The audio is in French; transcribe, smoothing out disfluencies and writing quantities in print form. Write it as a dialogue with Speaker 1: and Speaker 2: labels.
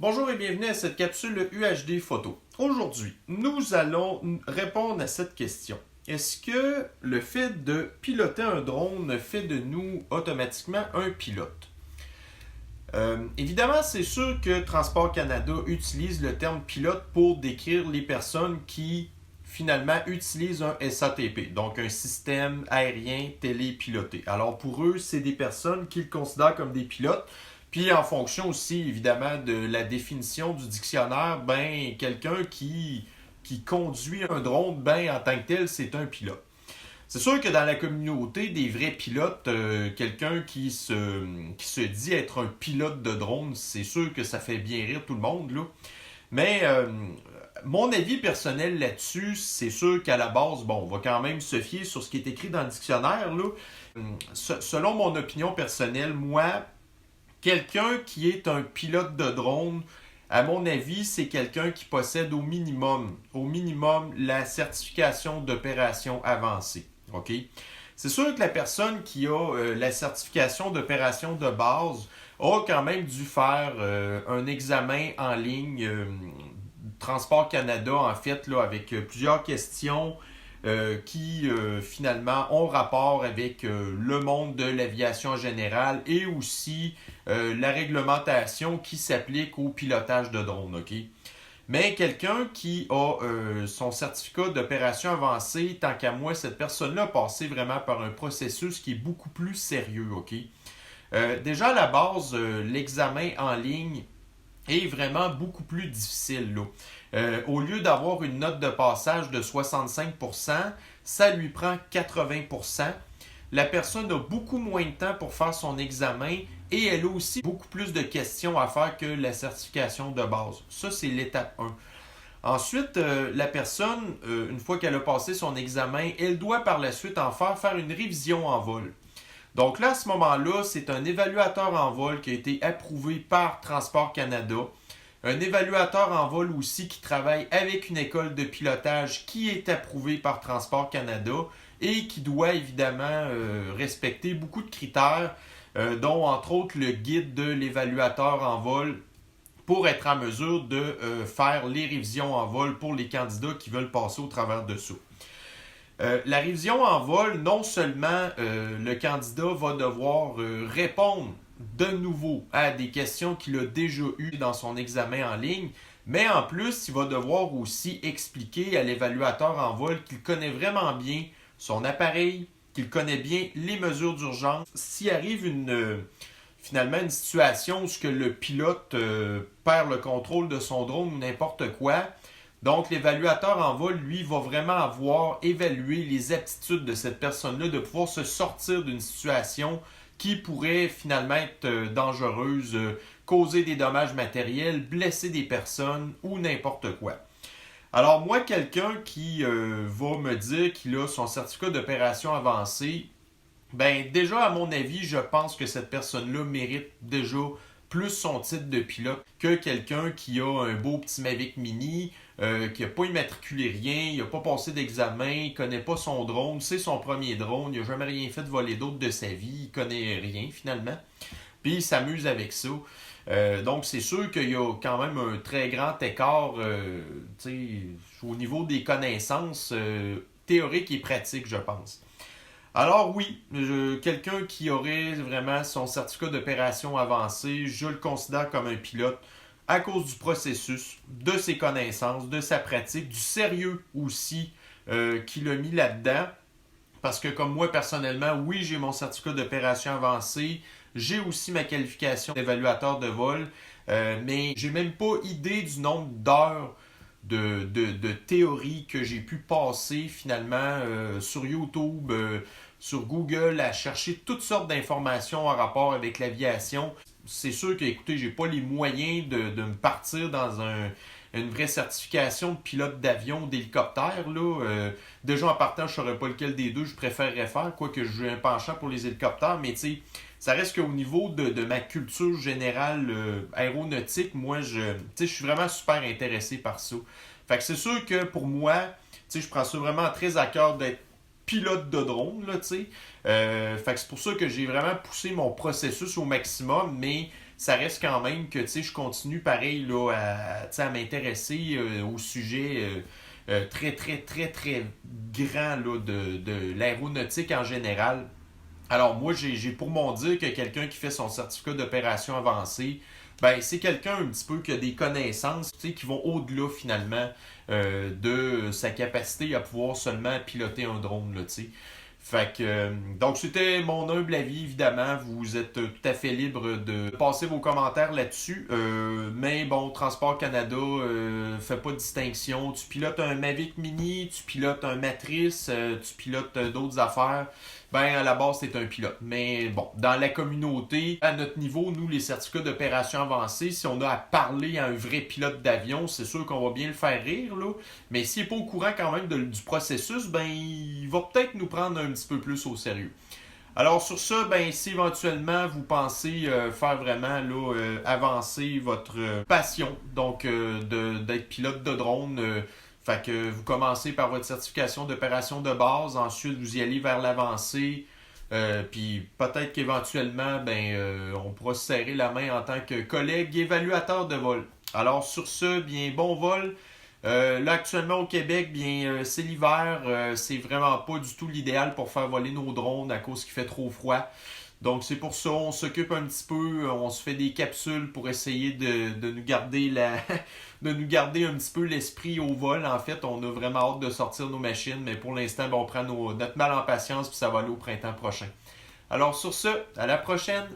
Speaker 1: Bonjour et bienvenue à cette capsule UHD Photo. Aujourd'hui, nous allons répondre à cette question. Est-ce que le fait de piloter un drone fait de nous automatiquement un pilote? Évidemment, c'est sûr que Transport Canada utilise le terme pilote pour décrire les personnes qui finalement utilisent un SATP, donc un système aérien télépiloté. Alors pour eux, c'est des personnes qu'ils considèrent comme des pilotes. Puis en fonction aussi, évidemment, de la définition du dictionnaire, quelqu'un qui conduit un drone, en tant que tel, c'est un pilote. C'est sûr que dans la communauté des vrais pilotes, quelqu'un qui se dit être un pilote de drone, c'est sûr que ça fait bien rire tout le monde, là. Mais mon avis personnel là-dessus, c'est sûr qu'à la base, on va quand même se fier sur ce qui est écrit dans le dictionnaire, là. Selon mon opinion personnelle, moi, quelqu'un qui est un pilote de drone, à mon avis, c'est quelqu'un qui possède au minimum, la certification d'opération avancée. OK? C'est sûr que la personne qui a la certification d'opération de base a quand même dû faire un examen en ligne, Transport Canada, en fait, là, avec plusieurs questions qui finalement ont rapport avec le monde de l'aviation en général et aussi la réglementation qui s'applique au pilotage de drone. OK? Mais quelqu'un qui a son certificat d'opération avancée, tant qu'à moi, cette personne-là a passé vraiment par un processus qui est beaucoup plus sérieux. OK? Déjà à la base, l'examen en ligne est vraiment beaucoup plus difficile, là. Au lieu d'avoir une note de passage de 65%, ça lui prend 80%. La personne a beaucoup moins de temps pour faire son examen et elle a aussi beaucoup plus de questions à faire que la certification de base. Ça, c'est l'étape 1. Ensuite, la personne, une fois qu'elle a passé son examen, elle doit par la suite faire une révision en vol. Donc là, à ce moment-là, c'est un évaluateur en vol qui a été approuvé par Transport Canada. Un évaluateur en vol aussi qui travaille avec une école de pilotage qui est approuvée par Transport Canada et qui doit évidemment respecter beaucoup de critères, dont entre autres le guide de l'évaluateur en vol pour être en mesure de faire les révisions en vol pour les candidats qui veulent passer au travers de ça. La révision en vol, non seulement le candidat va devoir répondre de nouveau à des questions qu'il a déjà eues dans son examen en ligne, mais en plus, il va devoir aussi expliquer à l'évaluateur en vol qu'il connaît vraiment bien son appareil, qu'il connaît bien les mesures d'urgence. S'il arrive finalement une situation où le pilote perd le contrôle de son drone ou n'importe quoi, donc l'évaluateur en vol, lui, va vraiment avoir évalué les aptitudes de cette personne-là de pouvoir se sortir d'une situation qui pourrait finalement être dangereuse, causer des dommages matériels, blesser des personnes ou n'importe quoi. Alors moi, quelqu'un qui va me dire qu'il a son certificat d'opération avancée, déjà à mon avis, je pense que cette personne-là mérite déjà plus son titre de pilote que quelqu'un qui a un beau petit Mavic Mini, qui n'a pas immatriculé rien, il n'a pas passé d'examen, il ne connaît pas son drone, c'est son premier drone, il n'a jamais rien fait de voler d'autre de sa vie, il ne connaît rien finalement, puis il s'amuse avec ça. Donc c'est sûr qu'il y a quand même un très grand écart au niveau des connaissances théoriques et pratiques, je pense. Alors oui, quelqu'un qui aurait vraiment son certificat d'opération avancé, je le considère comme un pilote à cause du processus, de ses connaissances, de sa pratique, du sérieux aussi qu'il a mis là-dedans. Parce que comme moi personnellement, oui, j'ai mon certificat d'opération avancé, j'ai aussi ma qualification d'évaluateur de vol, mais j'ai même pas idée du nombre d'heures de théorie que j'ai pu passer finalement sur YouTube, sur Google, à chercher toutes sortes d'informations en rapport avec l'aviation. C'est sûr que, écoutez, j'ai pas les moyens de me partir dans une vraie certification de pilote d'avion ou d'hélicoptère. Déjà en partant, je ne saurais pas lequel des deux je préférerais faire, quoique j'ai un penchant pour les hélicoptères, mais ça reste qu'au niveau de ma culture générale aéronautique, moi, je suis vraiment super intéressé par ça. Fait que c'est sûr que pour moi, je prends ça vraiment très à cœur d'être pilote de drone, fait que c'est pour ça que j'ai vraiment poussé mon processus au maximum, mais ça reste quand même que je continue pareil là, à m'intéresser au sujet très, très, très, très grand là, de l'aéronautique en général. Alors moi, j'ai pour mon dire que quelqu'un qui fait son certificat d'opération avancée, ben c'est quelqu'un un petit peu qui a des connaissances qui vont au-delà finalement de sa capacité à pouvoir seulement piloter un drone. Là, fait que, donc c'était mon humble avis, évidemment. Vous êtes tout à fait libre de passer vos commentaires là-dessus. Mais bon, Transport Canada fait pas de distinction. Tu pilotes un Mavic Mini, tu pilotes un Matrice, tu pilotes d'autres affaires. Ben, à la base, c'est un pilote. Mais bon, dans la communauté, à notre niveau, nous, les certificats d'opération avancée, si on a à parler à un vrai pilote d'avion, c'est sûr qu'on va bien le faire rire, là. Mais s'il n'est pas au courant quand même du processus, ben, il va peut-être nous prendre un petit peu plus au sérieux. Alors sur ça, ben si éventuellement vous pensez faire vraiment là, avancer votre passion, donc d'être pilote de drone, fait que vous commencez par votre certification d'opération de base, ensuite vous y allez vers l'avancée, puis peut-être qu'éventuellement, on pourra se serrer la main en tant que collègue évaluateur de vol. Alors sur ce, bien bon vol. Là actuellement au Québec, c'est l'hiver, c'est vraiment pas du tout l'idéal pour faire voler nos drones à cause qu'il fait trop froid. Donc c'est pour ça, on s'occupe un petit peu, on se fait des capsules pour essayer de nous garder de nous garder un petit peu l'esprit au vol. En fait, on a vraiment hâte de sortir nos machines, mais pour l'instant, on prend notre mal en patience puis ça va aller au printemps prochain. Alors sur ce, à la prochaine!